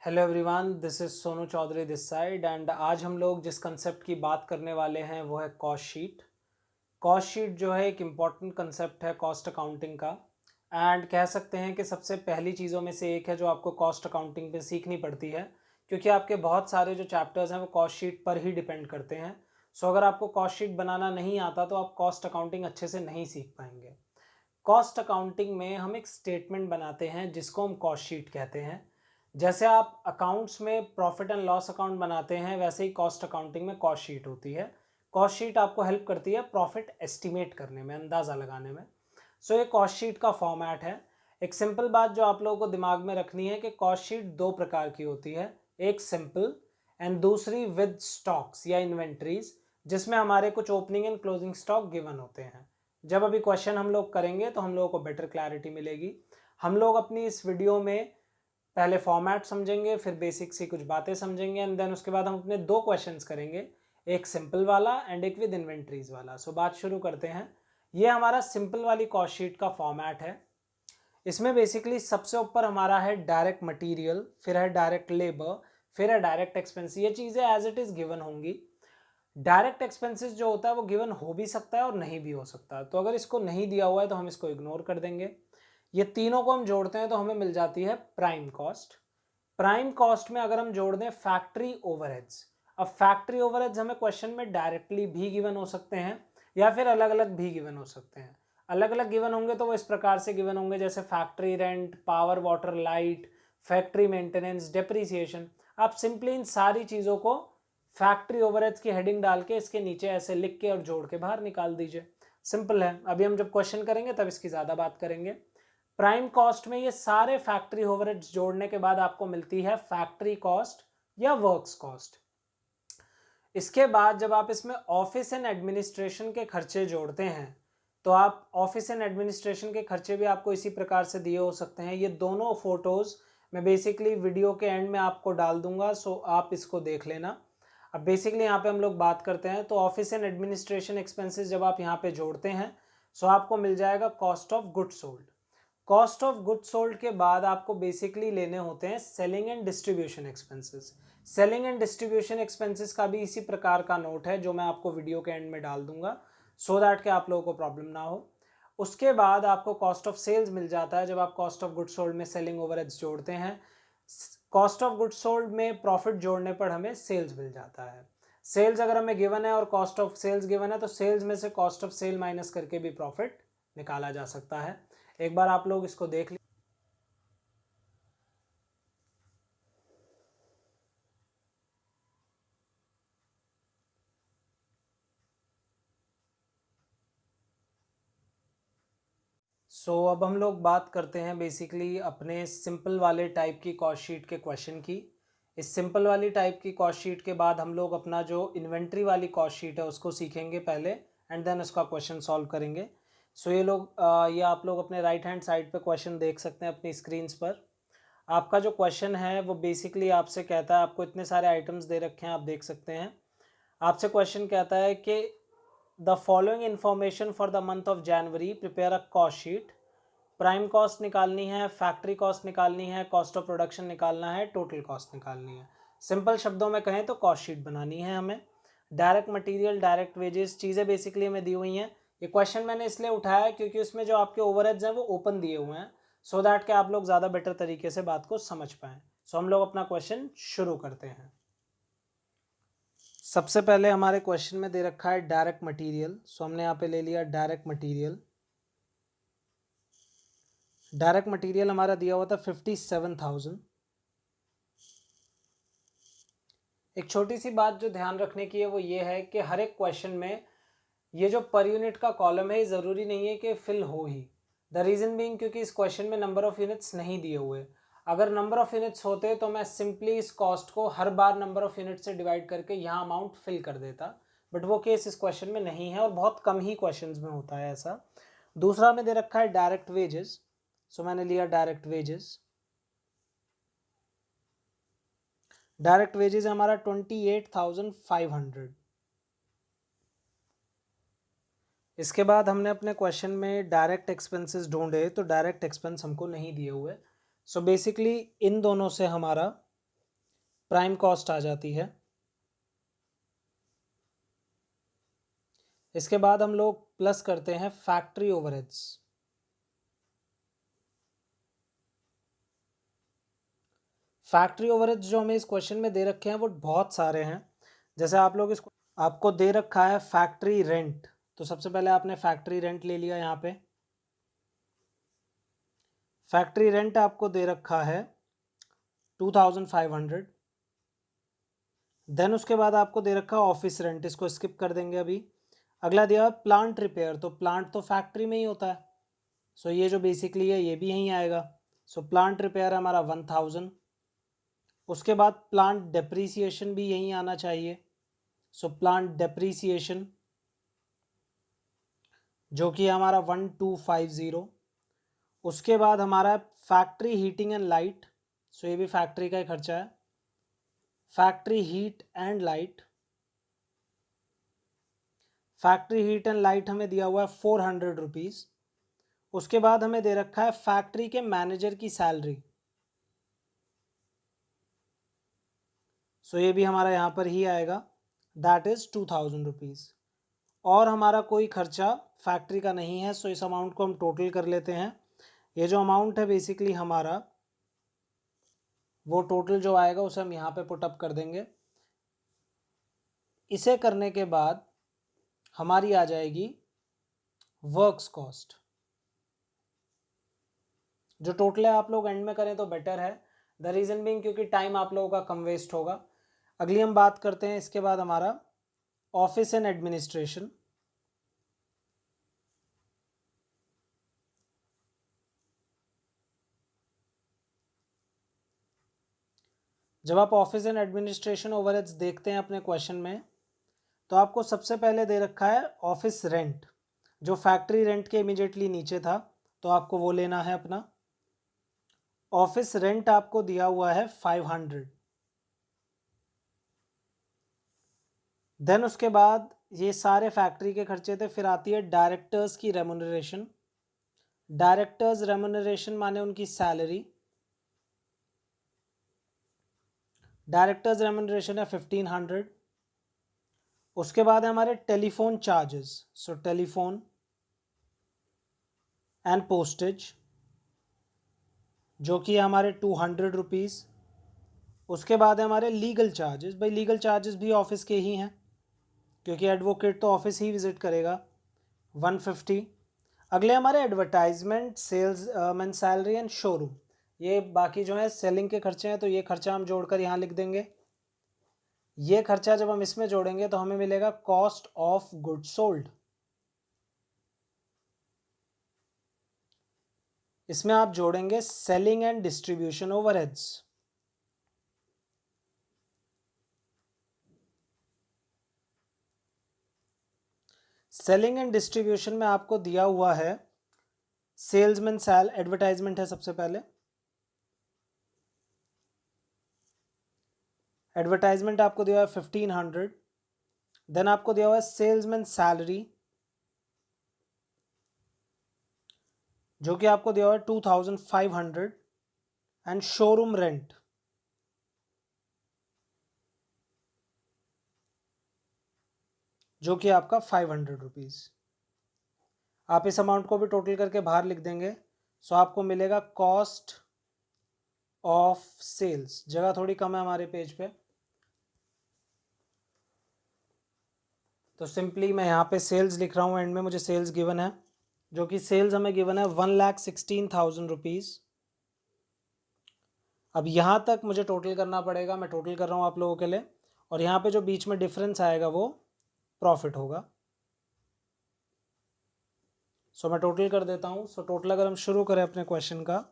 Hello everyone, this is Sonu Chaudhary this side and आज हम लोग जिस कंसेप्ट की बात करने वाले हैं वो है कॉस्ट शीट। कॉस्ट शीट जो है एक इम्पॉर्टेंट कंसेप्ट है कॉस्ट अकाउंटिंग का एंड कह सकते हैं कि सबसे पहली चीज़ों में से एक है जो आपको कॉस्ट अकाउंटिंग पे सीखनी पड़ती है, क्योंकि आपके बहुत सारे जो चैप्टर्स हैं वो कॉस्ट शीट पर ही डिपेंड करते हैं। सो अगर आपको कॉस्ट शीट बनाना नहीं आता तो आप कॉस्ट अकाउंटिंग अच्छे से नहीं सीख पाएंगे। कॉस्ट अकाउंटिंग में हम एक स्टेटमेंट बनाते हैं जिसको हम कॉस्ट शीट कहते हैं। जैसे आप अकाउंट्स में प्रॉफिट एंड लॉस अकाउंट बनाते हैं, वैसे ही कॉस्ट अकाउंटिंग में कॉस्ट शीट होती है। कॉस्ट शीट आपको हेल्प करती है प्रॉफिट एस्टिमेट करने में, अंदाज़ा लगाने में। सो ये कॉस्ट शीट का फॉर्मेट है। एक सिंपल बात जो आप लोगों को दिमाग में रखनी है कि कॉस्ट शीट दो प्रकार की होती है, एक सिंपल एंड दूसरी विद स्टॉक्स या इन्वेंट्रीज, जिसमें हमारे कुछ opening and closing stock given होते हैं। जब अभी क्वेश्चन हम लोग करेंगे तो हम लोगों को बेटर क्लैरिटी मिलेगी। हम लोग अपनी इस वीडियो में पहले फॉर्मेट समझेंगे, फिर बेसिक सी कुछ बातें समझेंगे एंड देन उसके बाद हम अपने दो क्वेश्चंस करेंगे, एक सिंपल वाला एंड एक विद इन्वेंट्रीज वाला। सो बात शुरू करते हैं। ये हमारा सिंपल वाली कॉस्ट शीट का फॉर्मेट है। इसमें बेसिकली सबसे ऊपर हमारा है डायरेक्ट मटेरियल, फिर है डायरेक्ट लेबर, फिर है डायरेक्ट एक्सपेंस। ये चीज़ें एज इट इज़ गिवन होंगी। डायरेक्ट एक्सपेंसेस जो होता है वो गिवन हो भी सकता है और नहीं भी हो सकता, तो अगर इसको नहीं दिया हुआ है तो हम इसको इग्नोर कर देंगे। ये तीनों को हम जोड़ते हैं तो हमें मिल जाती है प्राइम कॉस्ट। प्राइम कॉस्ट में अगर हम जोड़ दें फैक्ट्री ओवरहेड्स, अब फैक्ट्री ओवरहेड्स हमें क्वेश्चन में डायरेक्टली भी गिवन हो सकते हैं या फिर अलग अलग भी गिवन हो सकते हैं। अलग अलग गिवन होंगे तो वो इस प्रकार से गिवन होंगे, जैसे factory rent, power water light, factory maintenance, depreciation. आप सिंपली इन सारी चीज़ों को फैक्ट्री ओवरहेड्स की हेडिंग डाल के इसके नीचे ऐसे लिख के और जोड़ के बाहर निकाल दीजिए। सिंपल है। अभी हम जब क्वेश्चन करेंगे तब इसकी ज़्यादा बात करेंगे। प्राइम कॉस्ट में ये सारे फैक्ट्री ओवरहेड्स जोड़ने के बाद आपको मिलती है फैक्ट्री कॉस्ट या वर्क्स कॉस्ट। इसके बाद जब आप इसमें ऑफिस एंड एडमिनिस्ट्रेशन के खर्चे जोड़ते हैं तो आप ऑफिस एंड एडमिनिस्ट्रेशन के खर्चे भी आपको इसी प्रकार से दिए हो सकते हैं। ये दोनों फोटोज मैं बेसिकली वीडियो के एंड में आपको डाल दूंगा, सो आप इसको देख लेना। अब बेसिकली यहाँ पे हम लोग बात करते हैं तो ऑफिस एंड एडमिनिस्ट्रेशन एक्सपेंसेस जब आप यहाँ पे जोड़ते हैं सो आपको मिल जाएगा cost of good sold. Cost of good sold के बाद आपको बेसिकली लेने होते हैं selling and distribution expenses. Selling and distribution expenses का भी इसी प्रकार का नोट है जो मैं आपको वीडियो के एंड में डाल दूंगा, सो दैट कि आप लोगों को प्रॉब्लम ना हो। उसके बाद आपको कॉस्ट ऑफ सेल्स मिल जाता है जब आप कॉस्ट ऑफ गुड सोल्ड में सेलिंग ओवरहेड्स जोड़ते हैं। कॉस्ट ऑफ गुड सोल्ड में प्रॉफिट जोड़ने पर हमें सेल्स मिल जाता है। सेल्स अगर हमें गिवन है और कॉस्ट ऑफ सेल्स गिवन है तो सेल्स में से कॉस्ट ऑफ सेल माइनस करके भी प्रॉफिट निकाला जा सकता है। एक बार आप लोग इसको देख लीजिए। अब हम लोग बात करते हैं बेसिकली अपने सिंपल वाले टाइप की कॉस्ट शीट के क्वेश्चन की। इस सिंपल वाली टाइप की कॉस्ट शीट के बाद हम लोग अपना जो इन्वेंट्री वाली कॉस्ट शीट है उसको सीखेंगे पहले एंड देन उसका क्वेश्चन सॉल्व करेंगे। ये आप लोग अपने राइट हैंड साइड पे क्वेश्चन देख सकते हैं अपनी स्क्रीन्स पर। आपका जो क्वेश्चन है वो बेसिकली आपसे कहता है, आपको इतने सारे आइटम्स दे रखे हैं आप देख सकते हैं। आपसे क्वेश्चन कहता है कि the following information for the month of January, prepare a cost sheet. Prime cost निकालनी है, फैक्ट्री कॉस्ट निकालनी है, कॉस्ट ऑफ प्रोडक्शन निकालना है, टोटल कॉस्ट निकालनी है। सिंपल शब्दों में कहें तो कॉस्ट शीट बनानी है हमें। डायरेक्ट मटेरियल, डायरेक्ट वेजेस, चीज़ें बेसिकली हमें दी हुई हैं। ये क्वेश्चन मैंने इसलिए उठाया है क्योंकि उसमें जो आपके ओवरहेड्स हैं वो ओपन दिए हुए हैं, सो दैट कि आप लोग ज़्यादा बेटर तरीके से बात को समझ पाएँ। सो हम लोग अपना क्वेश्चन शुरू करते हैं। सबसे पहले हमारे क्वेश्चन में दे रखा है डायरेक्ट मटेरियल, सो हमने यहाँ पे ले लिया डायरेक्ट मटेरियल। डायरेक्ट मटेरियल हमारा दिया हुआ था 57,000। एक छोटी सी बात जो ध्यान रखने की है वो ये है कि हर एक क्वेश्चन में ये जो पर यूनिट का कॉलम है ज़रूरी नहीं है कि फिल हो ही। द रीज़न बीइंग क्योंकि इस क्वेश्चन में नंबर ऑफ यूनिट्स नहीं दिए हुए। अगर नंबर ऑफ यूनिट्स होते तो मैं सिंपली इस कॉस्ट को हर बार नंबर ऑफ यूनिट से डिवाइड करके यहाँ अमाउंट फिल कर देता, बट वो केस इस क्वेश्चन में नहीं है और बहुत कम ही क्वेश्चंस में होता है ऐसा। दूसरा में दे रखा है डायरेक्ट वेजेस, सो मैंने लिया डायरेक्ट वेजेस। डायरेक्ट वेजेस हमारा 28,500। इसके बाद हमने अपने क्वेश्चन में डायरेक्ट एक्सपेंसेस ढूंढे तो डायरेक्ट एक्सपेंस हमको नहीं दिए हुए, सो बेसिकली इन दोनों से हमारा प्राइम कॉस्ट आ जाती है। इसके बाद हम लोग प्लस करते हैं फैक्ट्री ओवरहेड्स। फैक्ट्री ओवरहेड्स जो हमें इस क्वेश्चन में दे रखे हैं वो बहुत सारे हैं। जैसे आपको दे रखा है फैक्ट्री रेंट, तो सबसे पहले आपने फैक्ट्री रेंट ले लिया। यहाँ पे फैक्ट्री रेंट आपको दे रखा है 2500। देन उसके बाद आपको दे रखा है ऑफिस रेंट, इसको स्किप कर देंगे अभी। अगला दिया प्लांट रिपेयर, तो प्लांट तो फैक्ट्री में ही होता है, सो ये जो बेसिकली है ये भी यहीं आएगा। सो प्लांट रिपेयर हमारा 1000। उसके बाद प्लांट डेप्रीसिएशन भी यहीं आना चाहिए। सो प्लांट डेप्रीसिएशन जो कि हमारा 1250। उसके बाद हमारा फैक्ट्री हीटिंग एंड लाइट, सो ये भी फैक्ट्री का ही खर्चा है। Factory heat and light, factory heat and light हमें दिया हुआ है 400 रुपीज़। उसके बाद हमें दे रखा है फैक्ट्री के मैनेजर की सैलरी, सो ये भी हमारा यहाँ पर ही आएगा, दैट इज़ 2000 रुपीज़। और हमारा कोई खर्चा फैक्ट्री का नहीं है, सो इस अमाउंट को हम टोटल कर लेते हैं। ये जो अमाउंट है बेसिकली हमारा, वो टोटल जो आएगा उसे हम यहाँ पे पुट अप कर देंगे। इसे करने के बाद हमारी आ जाएगी वर्क्स कॉस्ट। जो टोटल है आप लोग एंड में करें तो बेटर है, द रीज़न बीइंग क्योंकि टाइम आप लोगों का कम वेस्ट होगा। अगली हम बात करते हैं इसके बाद हमारा ऑफिस एंड एडमिनिस्ट्रेशन। जब आप ऑफिस एंड एडमिनिस्ट्रेशन ओवरहेड्स देखते हैं अपने क्वेश्चन में, तो आपको सबसे पहले दे रखा है ऑफिस रेंट, जो फैक्ट्री रेंट के इमीडिएटली नीचे था, तो आपको वो लेना है अपना। ऑफिस रेंट आपको दिया हुआ है 500। देन उसके बाद ये सारे फैक्ट्री के खर्चे थे। फिर आती है डायरेक्टर्स की रेमुनरेशन। डायरेक्टर्स रेमुनरेशन माने उनकी सैलरी। डायरेक्टर्स रेमुनरेशन है 1500। उसके बाद है हमारे telephone charges, so telephone and postage जो कि हमारे 200 रुपीज़। उसके बाद है हमारे लीगल चार्जेस, भाई लीगल चार्जेस भी ऑफिस के ही हैं क्योंकि एडवोकेट तो ऑफिस ही विजिट करेगा, 150। अगले हमारे advertisement, salesman salary and showroom, ये बाकी जो है सेलिंग के खर्चे हैं, तो ये खर्चा हम जोड़कर यहाँ लिख देंगे। ये खर्चा जब हम इसमें जोड़ेंगे तो हमें मिलेगा कॉस्ट ऑफ गुड सोल्ड। इसमें आप जोड़ेंगे selling and distribution overheads. Selling and distribution में आपको दिया हुआ है सेल्समैन एडवर्टाइजमेंट है सबसे पहले। एडवर्टाइजमेंट आपको दिया हुआ है 1500। देन आपको दिया हुआ है सेल्समैन सैलरी जो कि आपको दिया हुआ है 2500 एंड शोरूम रेंट जो कि आपका 500 रुपीज़। आप इस अमाउंट को भी टोटल करके बाहर लिख देंगे, सो आपको मिलेगा कॉस्ट ऑफ सेल्स। जगह थोड़ी कम है हमारे पेज पे, तो सिंपली मैं यहाँ पे सेल्स लिख रहा हूँ, एंड में मुझे सेल्स गिवन है, जो कि सेल्स हमें गिवन है 1,16,000 रुपीज़। अब यहाँ तक मुझे टोटल करना पड़ेगा, मैं टोटल कर रहा हूँ आप लोगों के लिए, और यहाँ पे जो बीच में डिफरेंस आएगा वो प्रॉफिट होगा। सो मैं टोटल कर देता हूँ। सो टोटल अगर हम शुरू करें अपने क्वेश्चन का,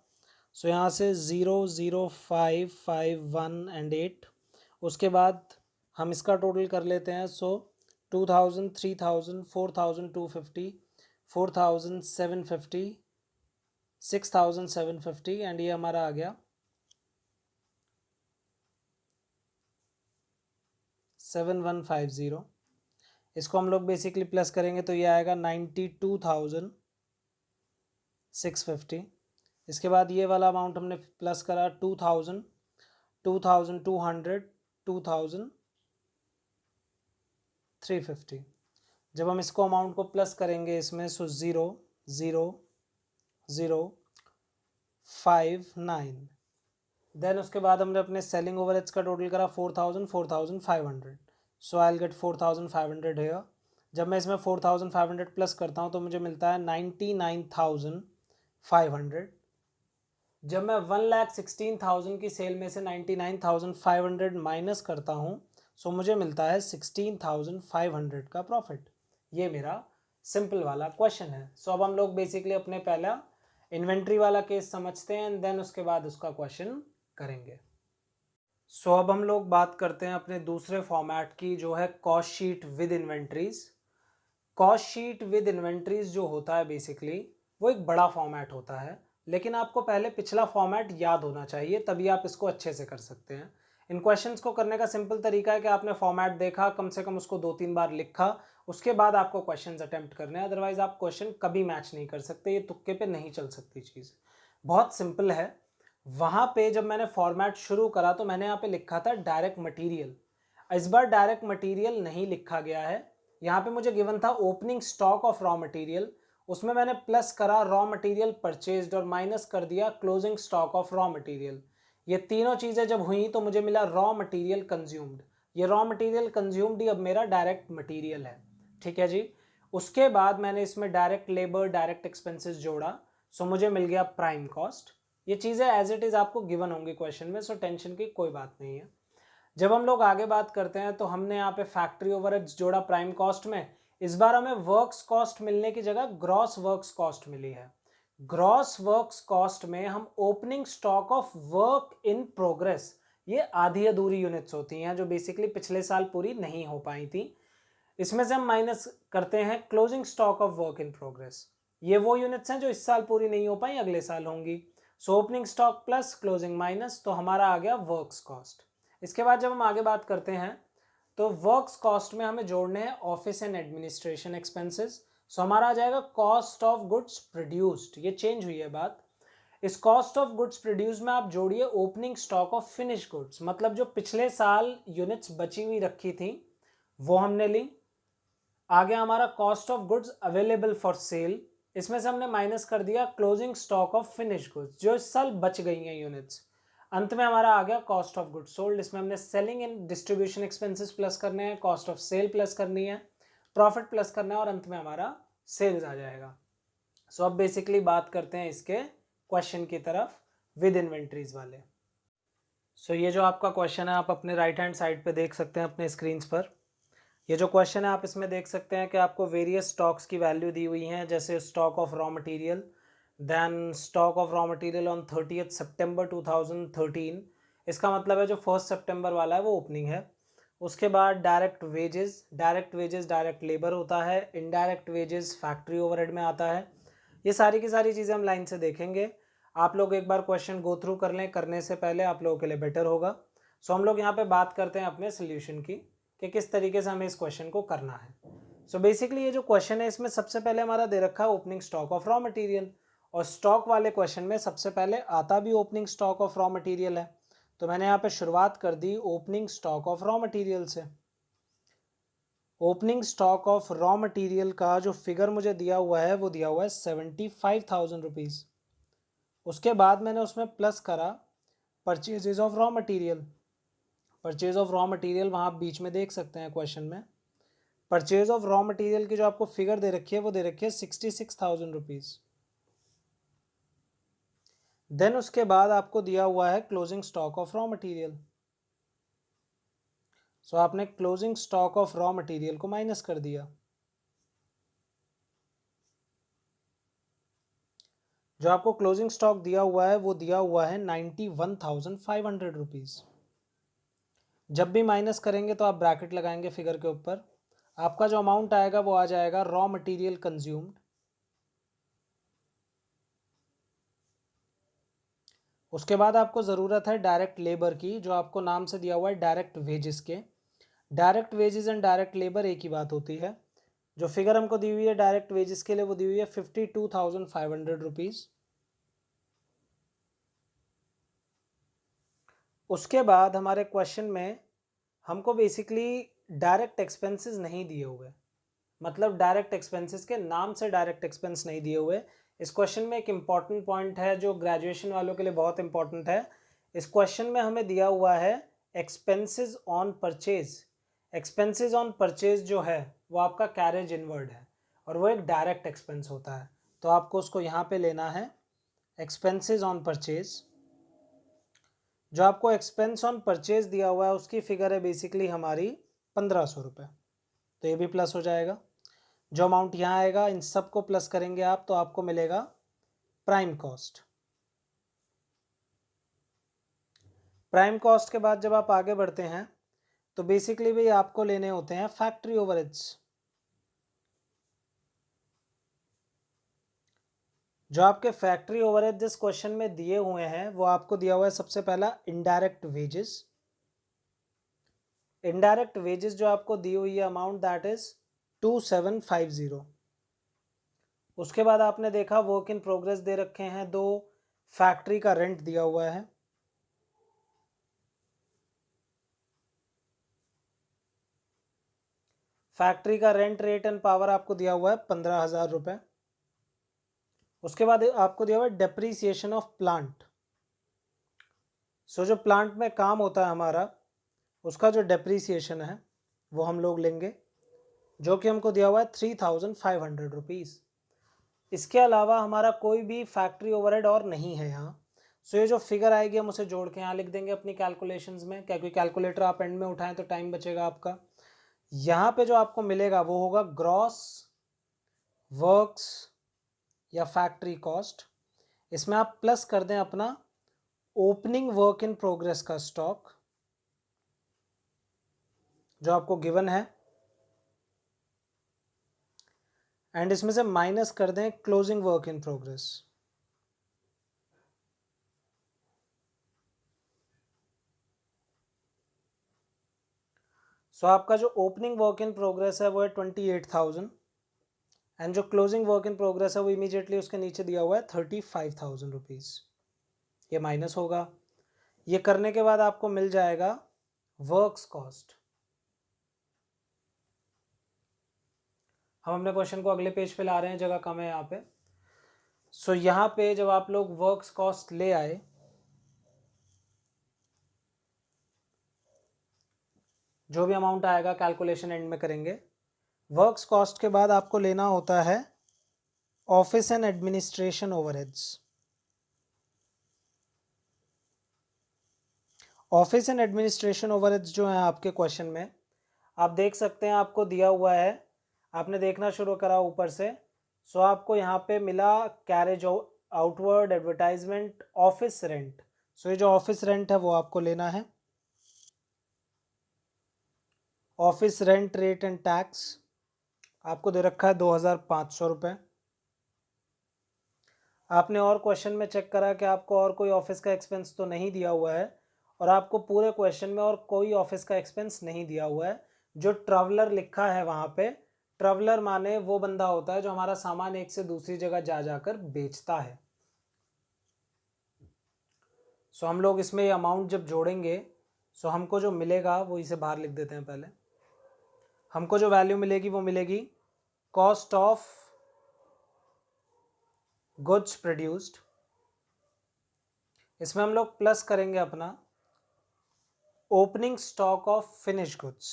सो यहाँ से 0, 0, 5, 5, 1 एंड 8। उसके बाद हम इसका टोटल कर लेते हैं। सो 2000, 3000, 4250, 4750, 6750 एंड ये हमारा आ गया 7150। इसको हम लोग बेसिकली प्लस करेंगे तो ये आएगा 92,650। इसके बाद ये वाला अमाउंट हमने प्लस करा 2000, 2200, 2350। जब हम इसको अमाउंट को प्लस करेंगे इसमें, सो 00059। देन उसके बाद हमने अपने सेलिंग ओवरहेड्स का टोटल करा 4500। सो आई विल गेट 4500 हियर। जब मैं इसमें 4500 प्लस करता हूँ तो मुझे मिलता है 99,500। जब मैं 1,16,000 की सेल में से 99,500 माइनस करता हूँ, सो मुझे मिलता है 16,500 का प्रॉफिट। ये मेरा सिंपल वाला क्वेश्चन है। सो अब हम लोग बेसिकली अपने पहला इन्वेंट्री वाला केस समझते हैं एंड देन उसके बाद उसका क्वेश्चन करेंगे। सो अब हम लोग बात करते हैं अपने दूसरे फॉर्मेट की, जो है cost sheet with inventories. Cost sheet with inventories जो होता है बेसिकली वो एक बड़ा फॉर्मेट होता है, लेकिन आपको पहले पिछला फॉर्मेट याद होना चाहिए, तभी आप इसको अच्छे से कर सकते हैं। इन क्वेश्चंस को करने का सिंपल तरीका है कि आपने फॉर्मेट देखा, कम से कम उसको 2-3 बार लिखा, उसके बाद आपको क्वेश्चंस अटेम्प्ट करने हैं। अदरवाइज आप क्वेश्चन कभी मैच नहीं कर सकते, ये तुक्के पे नहीं चल सकती चीज़। बहुत सिंपल है। वहाँ पे जब मैंने फॉर्मेट शुरू करा तो मैंने यहाँ पे लिखा था डायरेक्ट मटीरियल। इस बार डायरेक्ट मटीरियल नहीं लिखा गया है। यहाँ पे मुझे गिवन था opening stock of raw material, उसमें मैंने प्लस करा रॉ मटेरियल परचेज्ड और माइनस कर दिया closing stock of raw material. ये तीनों चीज़ें जब हुई तो मुझे मिला रॉ मटेरियल कंज्यूम्ड। ये रॉ मटेरियल कंज्यूम्ड ही अब मेरा डायरेक्ट मटेरियल है। ठीक है जी। उसके बाद मैंने इसमें डायरेक्ट लेबर, डायरेक्ट एक्सपेंसेस जोड़ा, सो मुझे मिल गया प्राइम कॉस्ट। ये चीज़ें एज इट इज़ आपको गिवन होंगी क्वेश्चन में, सो टेंशन की कोई बात नहीं है। जब हम लोग आगे बात करते हैं तो हमने यहाँ पे फैक्ट्री ओवरहेड्स जोड़ा प्राइम कॉस्ट में। इस बार हमें वर्क्स कॉस्ट मिलने की जगह ग्रॉस वर्क्स कॉस्ट मिली है। ग्रॉस वर्क्स कॉस्ट में हम opening stock of work in progress, ये आधी अधूरी यूनिट्स होती हैं जो बेसिकली पिछले साल पूरी नहीं हो पाई थी, इसमें से हम माइनस करते हैं closing stock of work in progress. ये वो यूनिट्स हैं जो इस साल पूरी नहीं हो पाई, अगले साल होंगी। So opening stock plus closing minus, तो हमारा आ गया वर्क्स कॉस्ट। इसके बाद जब हम आगे बात करते हैं तो वर्क्स कॉस्ट में हमें जोड़ने हैं ऑफिस एंड एडमिनिस्ट्रेशन एक्सपेंसेस। सो हमारा आ जाएगा कॉस्ट ऑफ गुड्स प्रोड्यूस्ड। ये चेंज हुई है बात। इस कॉस्ट ऑफ गुड्स प्रोड्यूस में आप जोड़िए opening stock of finish goods, मतलब जो पिछले साल यूनिट्स बची हुई रखी थी वो हमने ली। आगे हमारा cost of goods available for sale, इसमें से हमने माइनस कर दिया closing stock of finish goods जो इस साल बच गई हैं यूनिट्स। अंत में हमारा आ गया कॉस्ट ऑफ गुड्स सोल्ड, इसमें हमने selling and distribution expenses plus करने हैं, कॉस्ट ऑफ सेल प्लस करनी है, प्रॉफिट प्लस करना है और अंत में हमारा सेल्स आ जाएगा। सो अब बेसिकली बात करते हैं इसके क्वेश्चन की तरफ विद इन्वेंट्रीज वाले। सो ये जो आपका क्वेश्चन है आप अपने राइट हैंड साइड पे देख सकते हैं अपने स्क्रीन पर। ये जो क्वेश्चन है आप इसमें देख सकते हैं कि आपको वेरियस स्टॉक्स की वैल्यू दी हुई हैं, जैसे stock of raw material, then stock of raw material on 30 September 2013। इसका मतलब है जो 1 सितंबर वाला है वो ओपनिंग है। उसके बाद डायरेक्ट वेजेस, डायरेक्ट लेबर होता है, इनडायरेक्ट वेजेस फैक्ट्री ओवरहेड में आता है। ये सारी की सारी चीज़ें हम लाइन से देखेंगे। आप लोग एक बार क्वेश्चन गो थ्रू कर लें, करने से पहले आप लोगों के लिए बेटर होगा। सो हम लोग यहाँ पे बात करते हैं अपने सोल्यूशन की कि किस तरीके से हमें इस क्वेश्चन को करना है। सो बेसिकली ये जो क्वेश्चन है इसमें सबसे पहले हमारा दे रखा है opening stock of raw material, और स्टॉक वाले क्वेश्चन में सबसे पहले आता भी opening stock of raw material है। तो मैंने यहाँ पे शुरुआत कर दी opening stock of raw material से। Opening stock of raw material का जो फिगर मुझे दिया हुआ है वो दिया हुआ है 75,000 रुपीज़। उसके बाद मैंने उसमें प्लस करा purchases of raw material. Purchase of raw material वहाँ आप बीच में देख सकते हैं क्वेश्चन में। परचेज ऑफ रॉ मटेरियल की जो आपको फिगर दे रखी है वो दे रखी है 66,000 रुपीज़। देन उसके बाद आपको दिया हुआ है closing stock of raw material. So आपने closing stock of raw material को माइनस कर दिया। जो आपको क्लोजिंग स्टॉक दिया हुआ है वो दिया हुआ है 91,500 रुपीज़। जब भी माइनस करेंगे तो आप ब्रैकेट लगाएंगे फिगर के ऊपर, आपका जो अमाउंट आएगा वो आ जाएगा रॉ मटेरियल कंज्यूम्ड। उसके बाद आपको ज़रूरत है डायरेक्ट लेबर की, जो आपको नाम से दिया हुआ है डायरेक्ट वेजेस के। Direct wages and direct labour एक ही बात होती है। जो फिगर हमको दी हुई है डायरेक्ट वेजेस के लिए वो दी हुई है 52,500 रुपीज़। उसके बाद हमारे क्वेश्चन में हमको बेसिकली डायरेक्ट एक्सपेंसेस नहीं दिए हुए, मतलब डायरेक्ट एक्सपेंसेस के नाम से डायरेक्ट एक्सपेंस नहीं दिए हुए। इस क्वेश्चन में एक इम्पॉर्टेंट पॉइंट है जो ग्रेजुएशन वालों के लिए बहुत इंपॉर्टेंट है। इस क्वेश्चन में हमें दिया हुआ है expenses on purchase. Expenses on purchase जो है वो आपका कैरेज इनवर्ड है और वो एक डायरेक्ट एक्सपेंस होता है, तो आपको उसको यहाँ पे लेना है एक्सपेंसेस ऑन परचेज। जो आपको एक्सपेंस ऑन परचेज दिया हुआ है उसकी फिगर है बेसिकली हमारी 1500 रुपये, तो ये भी प्लस हो जाएगा। जो अमाउंट यहाँ आएगा इन सब को प्लस करेंगे आप तो आपको मिलेगा प्राइम कॉस्ट। प्राइम कॉस्ट के बाद जब आप आगे बढ़ते हैं तो बेसिकली भी आपको लेने होते हैं फैक्ट्री ओवरहेड्स। जो आपके फैक्ट्री ओवरहेड जिस क्वेश्चन में दिए हुए हैं वो आपको दिया हुआ है सबसे पहला इनडायरेक्ट वेजेस। इनडायरेक्ट वेजेस जो आपको दी हुई है अमाउंट दैट इज 2750। उसके बाद आपने देखा वर्क इन प्रोग्रेस दे रखे हैं दो, फैक्ट्री का रेंट दिया हुआ है। फैक्ट्री का रेंट रेट एंड पावर आपको दिया हुआ है 15,000 रुपये। उसके बाद आपको दिया हुआ है डेप्रीसिएशन ऑफ प्लांट। सो जो प्लांट में काम होता है हमारा उसका जो डेप्रीसिएशन है वो हम लोग लेंगे, जो कि हमको दिया हुआ है 3,500 रुपीज़। इसके अलावा हमारा कोई भी फैक्ट्री ओवरहेड और नहीं है यहाँ। सो ये जो फिगर आएगी हम उसे जोड़ के यहाँ लिख देंगे अपनी कैलकुलेशंस में, क्या कोई कैलकुलेटर आप एंड में उठाएं तो टाइम बचेगा आपका। यहाँ पे जो आपको मिलेगा वो होगा ग्रॉस वर्क्स या फैक्ट्री कॉस्ट। इसमें आप प्लस कर दें अपना ओपनिंग वर्क इन प्रोग्रेस का स्टॉक जो आपको गिवन है, एंड इसमें से माइनस कर दें क्लोजिंग वर्क इन प्रोग्रेस। सो आपका जो ओपनिंग वर्क इन प्रोग्रेस है वो है 28,000 एंड जो क्लोजिंग वर्क इन प्रोग्रेस है वो इमीडिएटली उसके नीचे दिया हुआ है 35,000 रुपीज़। ये माइनस होगा। ये करने के बाद आपको मिल जाएगा वर्क्स कॉस्ट। हम अपने क्वेश्चन को अगले पेज पे ला रहे हैं, जगह कम है यहाँ पे। सो यहाँ पे जब आप लोग वर्क्स कॉस्ट ले आए जो भी अमाउंट आएगा कैलकुलेशन एंड में करेंगे। वर्क्स कॉस्ट के बाद आपको लेना होता है office and administration overheads. Office and administration overheads जो है आपके क्वेश्चन में आप देख सकते हैं आपको दिया हुआ है, आपने देखना शुरू करा ऊपर से। सो आपको यहाँ पे मिला carriage outward, advertisement, office rent. So ये जो ऑफिस रेंट है वो आपको लेना है। Office rent rate and tax आपको दे रखा है 2,500 रुपये। आपने और क्वेश्चन में चेक करा कि आपको और कोई ऑफिस का एक्सपेंस तो नहीं दिया हुआ है, और आपको पूरे क्वेश्चन में और कोई ऑफिस का एक्सपेंस नहीं दिया हुआ है। जो ट्रैवलर लिखा है वहाँ पे, ट्रैवलर माने वो बंदा होता है जो हमारा सामान एक से दूसरी जगह जा जाकर बेचता है। सो हम लोग इसमें ये अमाउंट जब जोड़ेंगे सो हमको जो मिलेगा वो इसे बाहर लिख देते हैं पहले। हमको जो वैल्यू मिलेगी वो मिलेगी कॉस्ट ऑफ गुड्स प्रोड्यूस्ड। इसमें हम लोग प्लस करेंगे अपना opening stock of finish goods.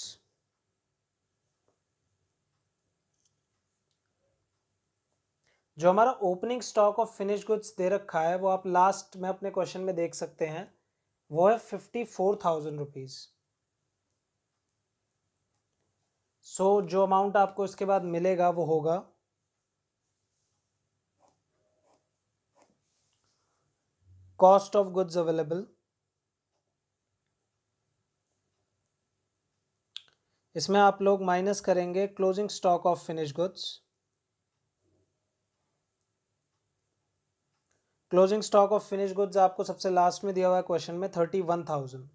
जो हमारा opening stock of finish goods दे रखा है वो आप लास्ट में अपने क्वेश्चन में देख सकते हैं, वो है 54,000 रुपीज़। सो जो अमाउंट आपको इसके बाद मिलेगा वो होगा कॉस्ट ऑफ गुड्स अवेलेबल। इसमें आप लोग माइनस करेंगे closing stock of finish goods. Closing stock of finish goods आपको सबसे लास्ट में दिया हुआ है क्वेश्चन में 31,000।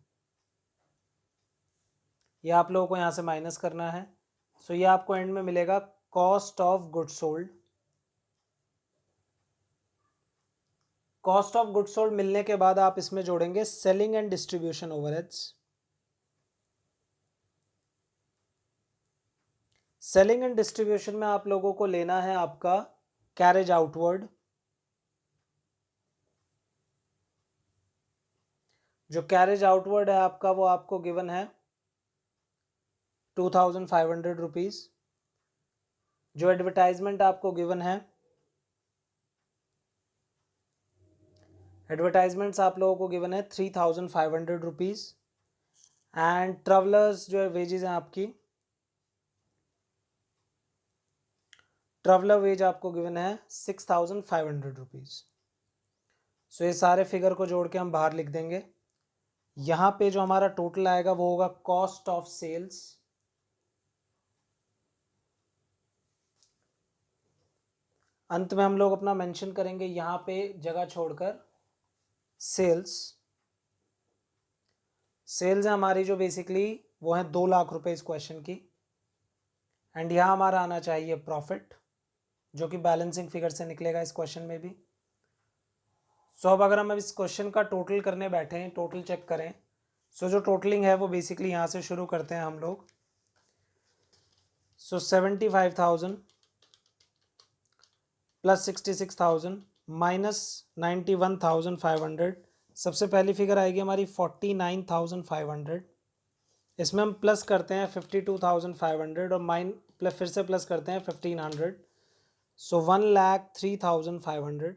ये आप लोगों को यहाँ से माइनस करना है। सो ये आपको एंड में मिलेगा cost of goods sold. Cost of goods sold मिलने के बाद आप इसमें जोड़ेंगे selling and distribution overheads. Selling and distribution में आप लोगों को लेना है आपका कैरेज आउटवर्ड। जो कैरेज आउटवर्ड है आपका वो आपको गिवन है 2500 रुपीज। जो एडवर्टाइजमेंट आपको गिवन है, एडवर्टाइजमेंट्स आप लोगों को गिवन है 3500 रुपीज। एंड ट्रेवलर्स जो है वेजेस हैं आपकी, ट्रेवलर वेज आपको गिवन है 6500 रुपीज। सो ये सारे फिगर को जोड़ के हम बाहर लिख देंगे। यहाँ पे जो हमारा टोटल आएगा वो होगा कॉस्ट ऑफ सेल्स। अंत में हम लोग अपना मेंशन करेंगे यहाँ पे जगह छोड़कर सेल्स। सेल्स है हमारी जो बेसिकली वो है 2 लाख रुपए इस क्वेश्चन की। एंड यहाँ हमारा आना चाहिए प्रॉफिट, जो कि बैलेंसिंग फिगर से निकलेगा इस क्वेश्चन में भी। सो अब अगर हम इस क्वेश्चन का टोटल करने बैठे हैं, टोटल चेक करें, सो जो टोटलिंग है वो बेसिकली यहाँ से शुरू करते हैं हम लोग। सो 75,000 प्लस 66,000 माइनस 91,500। सबसे पहली फिगर आएगी हमारी 49,500। इसमें हम प्लस करते हैं 52,500 और प्लस फिर से प्लस करते हैं 1,500। सो 1,03,500।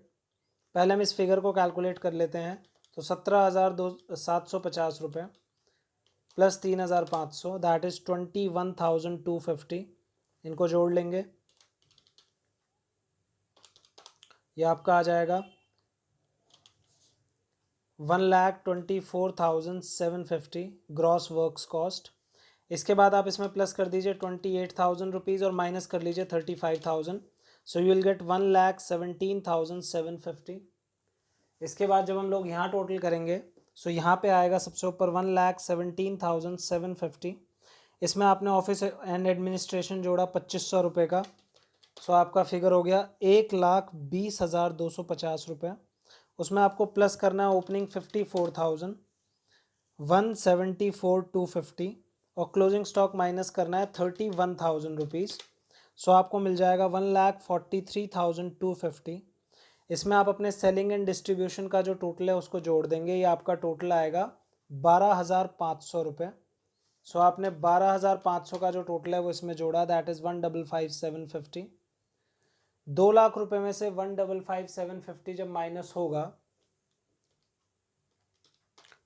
पहले हम इस फिगर को कैलकुलेट कर लेते हैं। तो 17,750 रुपये प्लस 3,500 दैट इज़ 21,250। इनको जोड़ लेंगे, ये आपका आ जाएगा 1,24,750 ग्रॉस वर्क्स कॉस्ट। इसके बाद आप इसमें प्लस कर दीजिए 28,000 रुपीज़ और माइनस कर लीजिए 35,000। So you will get 1,17,750। इसके बाद जब हम लोग यहाँ टोटल करेंगे, सो यहाँ पे आएगा सबसे ऊपर 1,17,750। इसमें आपने ऑफिस एंड एडमिनिस्ट्रेशन जोड़ा 2,500 रुपये का। सो आपका फिगर हो गया 1,20,250 रुपये। उसमें आपको प्लस करना है ओपनिंग 54,000, 174,250 और क्लोजिंग स्टॉक माइनस करना है 31,000 रुपीज़। सो आपको मिल जाएगा 1,43,250। इसमें आप अपने सेलिंग एंड डिस्ट्रीब्यूशन का जो टोटल है उसको जोड़ देंगे। ये आपका टोटल आएगा 12,500 रुपये। सो आपने 12,500 का जो टोटल है वो इसमें जोड़ा, दैट इज़ 1,55,750। 2 लाख रुपए में से 1,55,750 जब माइनस होगा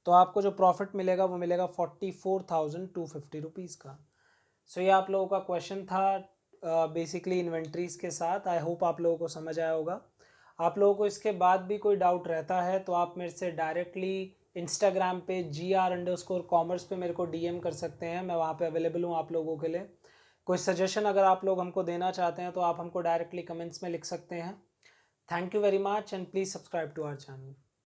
तो आपको जो प्रॉफिट मिलेगा वो मिलेगा 44,250 रुपीज़ का। सो ये आप लोगों का क्वेश्चन था बेसिकली इन्वेंट्रीज के साथ। आई होप आप लोगों को समझ आया होगा। आप लोगों को इसके बाद भी कोई डाउट रहता है तो आप मेरे से डायरेक्टली इंस्टाग्राम पे GR_commerce पे मेरे को DM कर सकते हैं। मैं वहाँ पे अवेलेबल हूँ आप लोगों के लिए। कोई सजेशन अगर आप लोग हमको देना चाहते हैं तो आप हमको डायरेक्टली कमेंट्स में लिख सकते हैं। Thank you very much and please subscribe to our channel.